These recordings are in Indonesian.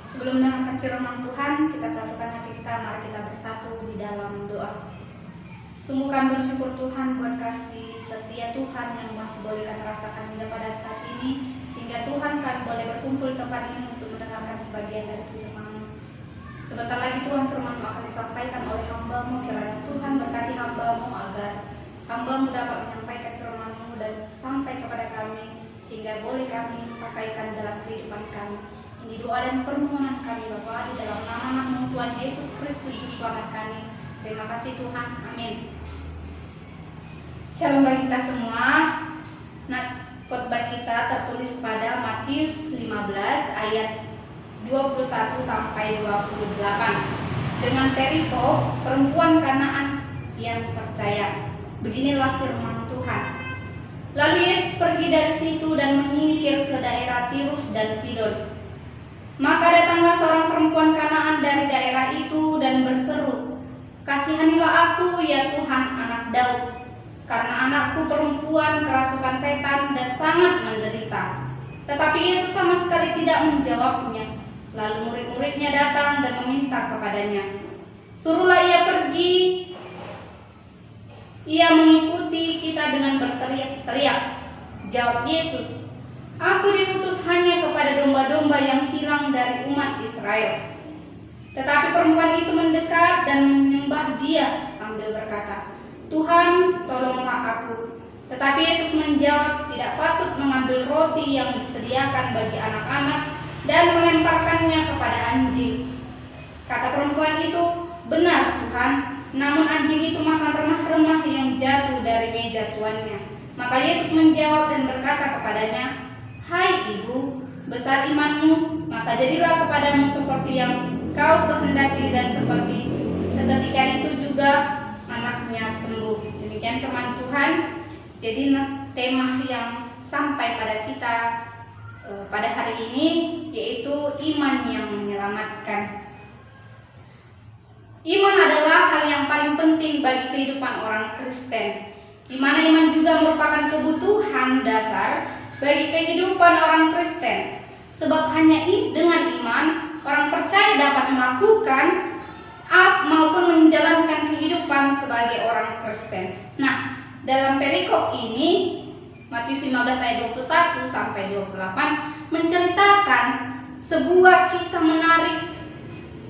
Sebelum mendengarkan firman Tuhan, kita satukan hati kita, mari kita bersatu di dalam doa. Sungguh kami bersyukur Tuhan buat kasih setia Tuhan yang masih boleh kami rasakan hingga pada saat ini, sehingga Tuhan kami boleh berkumpul di tempat ini untuk mendengarkan sebagian dari firman-Mu. Sebentar lagi Tuhan, firman-Mu akan disampaikan oleh hamba-Mu. Kiranya Tuhan berkati hamba-Mu agar hamba-Mu dapat menyampaikan firman-Mu dan sampai kepada kami, sehingga boleh kami pakaikan dalam kehidupan kami. Ini doa dan permohonan kami Bapa, di dalam nama-Mu Tuhan Yesus Kristus Juru Selamat kami. Terima kasih Tuhan, amin. Shalom bagi kita semua. Nah, khotbah kita tertulis pada Matius 15 ayat 21 sampai 28 dengan perikop perempuan Kanaan yang percaya. Beginilah firman Tuhan. Lalu Yesus pergi dari situ dan menyingkir ke daerah Tirus dan Sidon. Maka datanglah seorang perempuan Kanaan dari daerah itu dan berseru, "Kasihanilah aku ya Tuhan, anak Daud, karena anakku perempuan kerasukan setan dan sangat menderita." Tetapi Yesus sama sekali tidak menjawabnya. Lalu murid-muridnya datang dan meminta kepadanya, "Suruhlah ia pergi." Ia mengikuti kita dengan berteriak-teriak. Jawab Yesus, "Aku diutus hanya kepada domba-domba yang hilang dari umat Israel." Tetapi perempuan itu mendekat dan menyembah Dia sambil berkata, "Tuhan, tolonglah aku." Tetapi Yesus menjawab, "Tidak patut mengambil roti yang disediakan bagi anak-anak dan melemparkannya kepada anjing." Kata perempuan itu, "Benar Tuhan, namun anjing itu makan remah-remah yang jatuh dari meja tuannya." Maka Yesus menjawab dan berkata kepadanya, "Hai ibu, besar imanmu, maka jadilah kepadamu seperti yang kau kehendaki." Dan seketika itu juga anaknya sembuh. Demikian firman Tuhan. Jadi tema yang sampai pada kita pada hari ini yaitu iman yang menyelamatkan. Iman adalah hal yang paling penting bagi kehidupan orang Kristen, di mana iman juga merupakan kebutuhan dasar bagi kehidupan orang Kristen. Sebab hanya dengan iman orang percaya dapat melakukan maupun menjalankan kehidupan sebagai orang Kristen. Nah, dalam perikop ini Matius 15 ayat 21 sampai 28 menceritakan sebuah kisah menarik,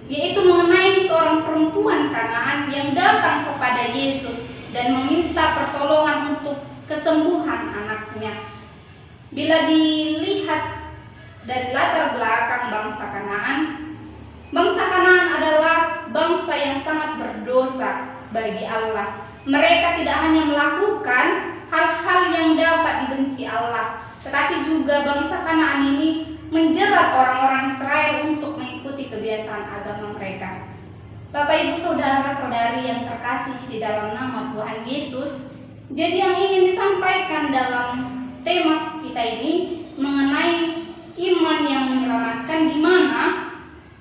yaitu mengenai seorang perempuan Kanaan yang datang kepada Yesus dan meminta pertolongan untuk kesembuhan anaknya. Bila dilihat dari latar belakang bangsa Kanaan adalah bangsa yang sangat berdosa bagi Allah. Mereka tidak hanya melakukan hal-hal yang dapat dibenci Allah, tetapi juga bangsa Kanaan ini menjerat orang-orang Israel untuk mengikuti kebiasaan agama mereka. Bapak, Ibu, saudara-saudari yang terkasih di dalam nama Tuhan Yesus, jadi yang ingin disampaikan dalam tema kita ini mengenai iman yang menyelamatkan, di mana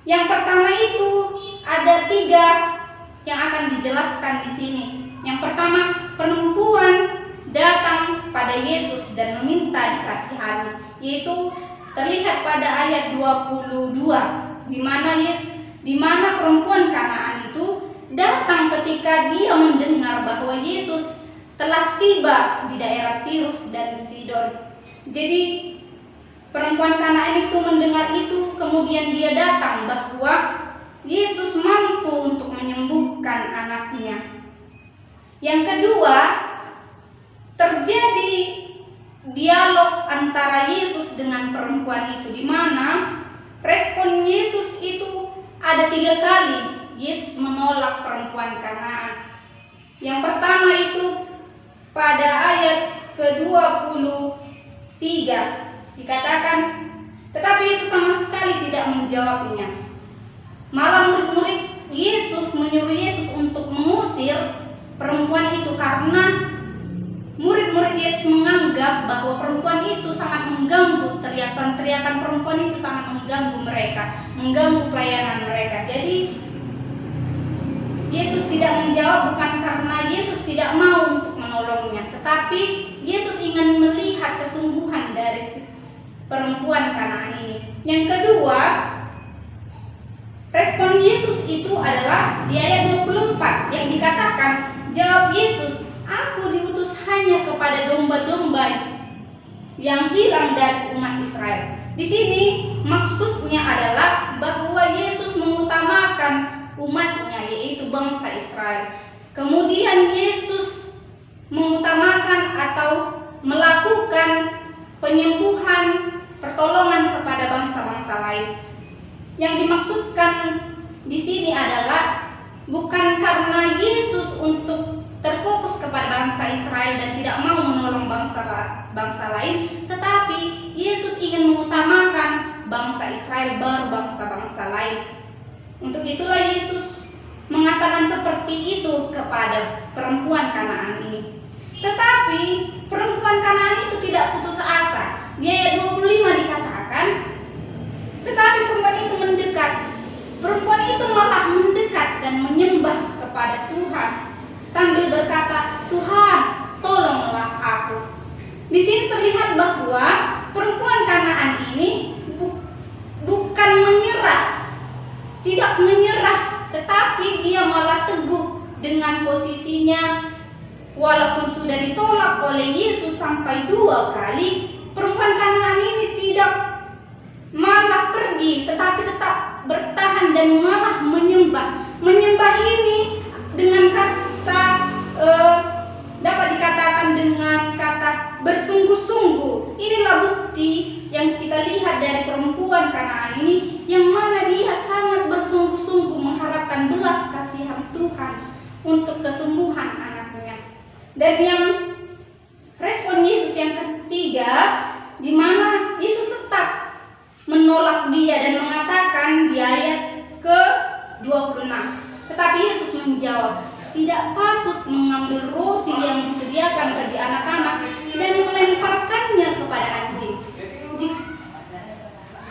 yang pertama itu ada 3 yang akan dijelaskan di sini. Yang pertama, perempuan datang pada Yesus dan meminta dikasihani, yaitu terlihat pada ayat 22, di mana perempuan Kanaan itu datang ketika dia mendengar bahwa Yesus telah tiba di daerah Tirus dan Sidon. Jadi perempuan Kanaan itu mendengar itu, kemudian dia datang bahwa Yesus mampu untuk menyembuhkan anaknya. Yang kedua, terjadi dialog antara Yesus dengan perempuan itu, di mana respon Yesus itu ada 3 kali. Yesus menolak perempuan Kanaan. Yang pertama itu pada ayat ke-23 dikatakan, tetapi Yesus sama sekali tidak menjawabnya. Malah murid-murid Yesus menyuruh Yesus untuk mengusir perempuan itu karena murid-murid Yesus menganggap bahwa perempuan itu sangat mengganggu, teriakan perempuan itu sangat mengganggu mereka, mengganggu pelayanan mereka. Jadi Yesus tidak menjawab bukan karena Yesus tidak mau untuk menolongnya, tetapi Yesus ingin melihat kesungguhan dari perempuan Kanaan ini. Yang kedua, Yesus itu adalah di ayat 24 yang dikatakan, jawab Yesus, aku diutus hanya kepada domba-domba yang hilang dari umat Israel. Di sini maksudnya adalah bahwa Yesus mengutamakan umatnya, yaitu bangsa Israel. Kemudian Yesus mengutamakan atau melakukan penyembuhan, pertolongan kepada bangsa-bangsa lain. Yang dimaksudkan di sini adalah bukan karena Yesus untuk terfokus kepada bangsa Israel dan tidak mau menolong bangsa lain, tetapi Yesus ingin mengutamakan bangsa Israel baru bangsa-bangsa lain. Untuk itulah Yesus mengatakan seperti itu kepada perempuan Kanaan ini. Tetapi perempuan Kanaan itu tidak putus asa. Di ayat 25 dikatakan, tetapi perempuan itu mendekat. Perempuan itu malah mendekat dan menyembah kepada Tuhan sambil berkata, Tuhan, tolonglah aku. Di sini terlihat bahwa perempuan Kanaan ini bukan menyerah, tidak menyerah, tetapi dia malah teguh dengan posisinya. Walaupun sudah ditolak oleh Yesus sampai 2 kali, perempuan Kanaan ini tidak malah pergi, tetapi tetap bertahan dan malah menyembah. Menyembah ini dengan kata dapat dikatakan dengan kata bersungguh-sungguh. Inilah bukti yang kita lihat dari perempuan Kanaan ini, yang mana dia sangat bersungguh-sungguh mengharapkan belas kasihan Tuhan untuk kesembuhan anaknya. Dan yang respon Yesus yang ketiga, di mana Yesus tetap menolak dia dan mengatakan di ayat ke-26. Tetapi Yesus menjawab, tidak patut mengambil roti yang disediakan bagi anak-anak dan melemparkannya kepada anjing.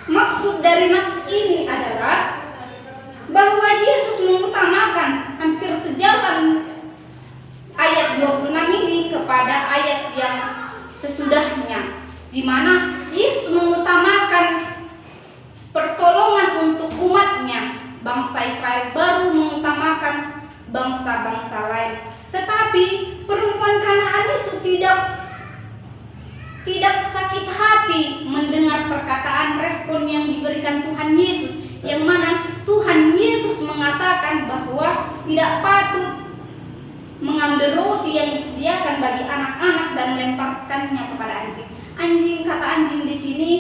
Maksud dari nats ini adalah bahwa Yesus mengutamakan hampir sejalan ayat 26 ini kepada ayat yang sesudahnya, di mana Yesus mengutamakan pertolongan untuk umatnya, bangsa Israel, baru mengutamakan bangsa-bangsa lain. Tetapi perempuan Kanaan itu tidak sakit hati mendengar perkataan respon yang diberikan Tuhan Yesus, yang mana Tuhan Yesus mengatakan bahwa tidak patut mengambil roti yang disediakan bagi anak-anak dan melemparkannya kepada anjing. Anjing, kata anjing di sini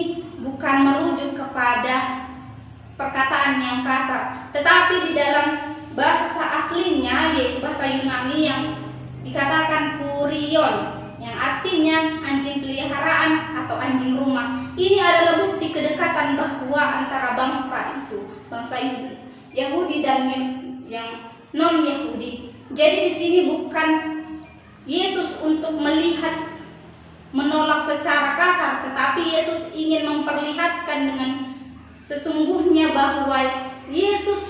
bukan merujuk kepada perkataan yang kasar, tetapi di dalam bahasa aslinya, yaitu bahasa Yunani, yang dikatakan kurion, yang artinya anjing peliharaan atau anjing rumah. Ini adalah bukti kedekatan bahwa antara bangsa itu, bangsa Yahudi dan yang non Yahudi. Jadi di sini bukan Yesus untuk menolak secara kasar, tetapi Yesus ingin memperlihatkan dengan sesungguhnya bahwa Yesus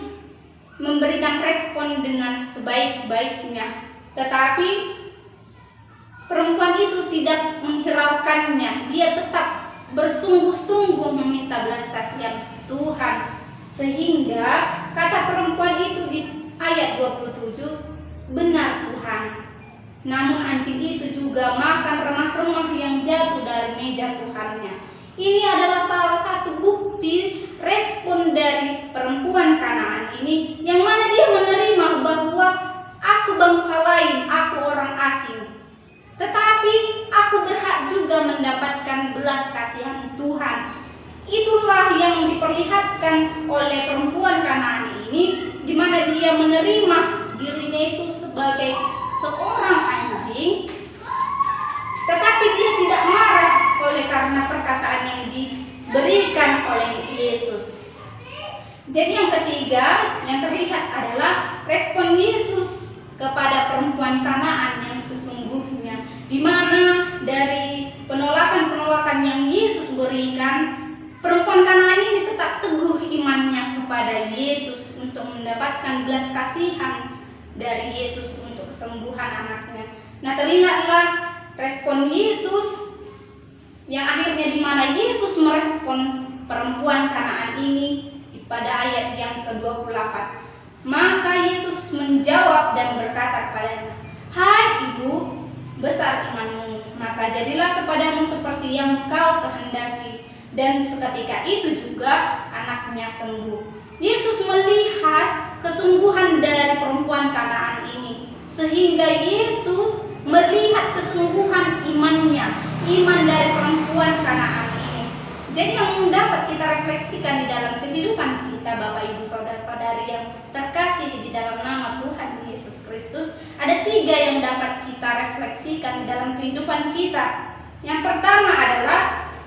memberikan respon dengan sebaik-baiknya. Tetapi perempuan itu tidak menghiraukannya. Dia tetap bersungguh-sungguh meminta belas kasihan Tuhan. Sehingga kata perempuan itu di ayat 27, benar Tuhan, namun anjing itu juga makan remah-remah yang jatuh dari meja Tuhannya. Ini adalah salah satu bukti respon dari perempuan Kanaan ini, yang mana dia menerima bahwa aku bangsa lain, aku orang asing, tetapi aku berhak juga mendapatkan belas kasihan Tuhan. Itulah yang diperlihatkan oleh perempuan Kanaan ini, di mana dia menerima dirinya itu sebagai seorang anjing, tetapi dia tidak marah oleh karena perkataan yang diberikan oleh Yesus. Jadi yang ketiga yang terlihat adalah respon Yesus kepada perempuan Kanaan yang sesungguhnya, di mana dari penolakan-penolakan yang Yesus berikan, perempuan Kanaan ini tetap teguh imannya kepada Yesus untuk mendapatkan belas kasihan dari Yesus untuk kesembuhan anaknya. Nah, terlihatlah respon Yesus yang akhirnya di mana Yesus merespon perempuan Kanaan ini pada ayat yang ke-28. Maka Yesus menjawab dan berkata kepadanya, "Hai ibu, besar imanmu, maka jadilah kepadamu seperti yang kau kehendaki." Dan seketika itu juga anaknya sembuh. Yesus melihat kesungguhan dari perempuan Kanaan ini, sehingga Yesus melihat kesungguhan imannya, iman dari perempuan Kanaan ini. Jadi yang dapat kita refleksikan di dalam kehidupan kita, Bapak Ibu Saudara-saudari yang terkasih di dalam nama Tuhan Yesus Kristus, ada 3 yang dapat kita refleksikan di dalam kehidupan kita. Yang pertama adalah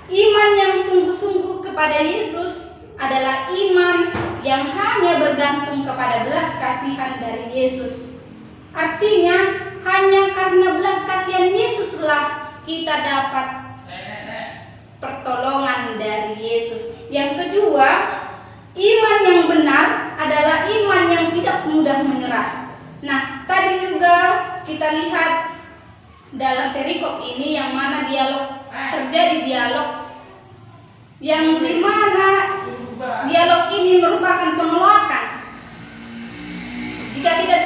iman yang sungguh-sungguh kepada Yesus adalah iman yang hanya bergantung kepada belas kasihan dari Yesus. Artinya hanya karena belas kasihan Yesuslah kita dapat pertolongan dari Yesus. Yang kedua, iman yang benar adalah iman yang tidak mudah menyerah. Nah, tadi juga kita lihat dalam perikop ini yang mana terjadi dialog yang dimana dialog ini merupakan penolakan. Jika kita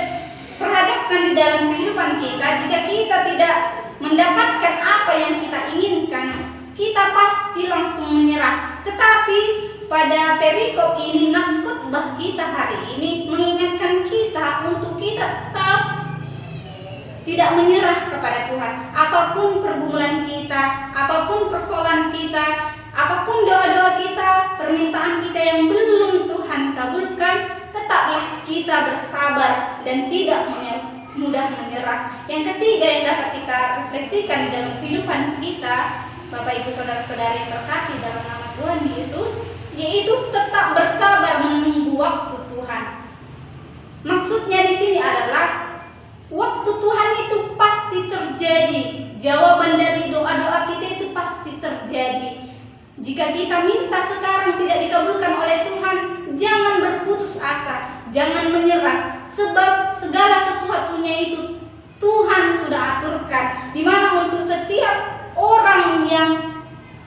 perhadapkan di dalam kehidupan kita, jika kita tidak mendapatkan apa yang kita inginkan, kita pasti langsung menyerah. Tetapi pada perikop ini, nats khotbah kita hari ini mengingatkan kita untuk kita tetap tidak menyerah kepada Tuhan. Apapun pergumulan kita, apapun persoalan kita, apapun doa-doa kita, permintaan kita yang belum Tuhan kabulkan, tetaplah kita bersabar dan tidak mudah menyerah. Yang ketiga yang dapat kita refleksikan dalam kehidupan kita, Bapak Ibu Saudara-saudari yang terkasih dalam nama Tuhan Yesus, yaitu tetap bersabar menunggu waktu Tuhan. Maksudnya di sini adalah waktu Tuhan itu pasti terjadi. Jawaban dari doa-doa kita itu pasti terjadi. Jika kita minta sekarang tidak dikabulkan oleh Tuhan, jangan berputus asa, jangan menyerah, sebab segala sesuatunya itu Tuhan sudah aturkan, di mana untuk setiap orang yang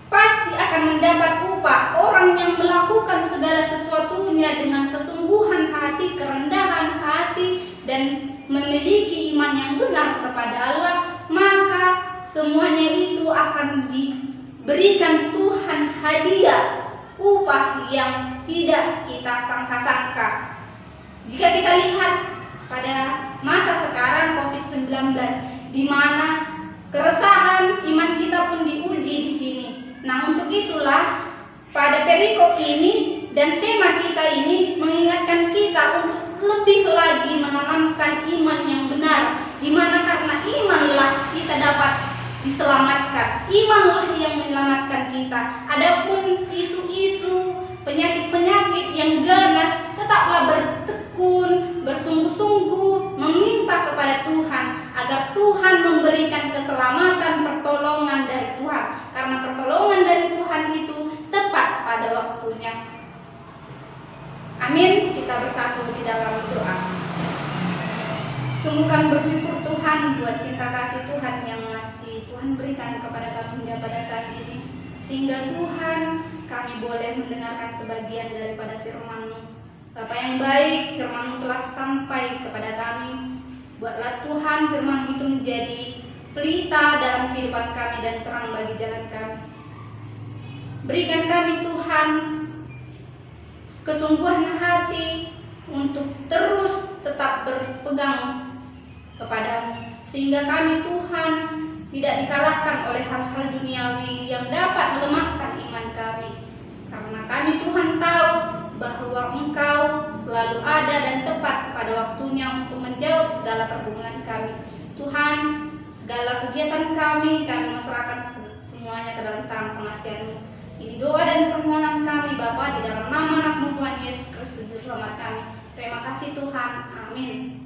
pasti akan mendapat upah, orang yang melakukan segala sesuatunya dengan kesungguhan hati, kerendahan hati, dan memiliki iman yang benar kepada Allah, maka semuanya itu akan diberikan Tuhan hadiah, upah yang tidak kita sangka-sangka. Jika kita lihat pada masa sekarang COVID-19, di mana keresahan iman kita pun diuji di sini. Nah, untuk itulah pada perikop ini dan tema kita ini mengingatkan kita untuk lebih lagi menanamkan iman yang benar, di mana karena imanlah kita dapat diselamatkan. Imanlah yang menyelamatkan kita. Adapun isu-isu penyakit-penyakit yang ganas, tetaplah bertekun, bersungguh-sungguh meminta kepada Tuhan agar Tuhan memberikan keselamatan, pertolongan dari Tuhan. Karena pertolongan dari Tuhan itu tepat pada waktunya. Amin. Kita bersatu di dalam doa. Sungguh kami bersyukur Tuhan buat cinta kasih Tuhan yang masih Tuhan berikan kepada kami hingga pada saat ini, sehingga Tuhan kami boleh mendengarkan sebagian daripada firman-Mu. Bapa yang baik, firman-Mu telah sampai kepada kami. Buatlah Tuhan firman-Mu itu menjadi pelita dalam kehidupan kami dan terang bagi jalan kami. Berikan kami Tuhan kesungguhan hati untuk terus tetap berpegang kepadamu, sehingga kami Tuhan tidak dikalahkan oleh hal-hal duniawi yang dapat melemahkan iman kami. Karena kami Tuhan tahu bahwa Engkau selalu ada dan tepat pada waktunya untuk menjawab segala pergumulan kami. Tuhan, segala kegiatan kami serahkan semuanya ke dalam tangan pengasihan-Mu. Ini doa dan permohonan kami Bapa di dalam nama anak-Mu Tuhan Yesus Kristus Juru Selamat kami. Terima kasih Tuhan. Amin.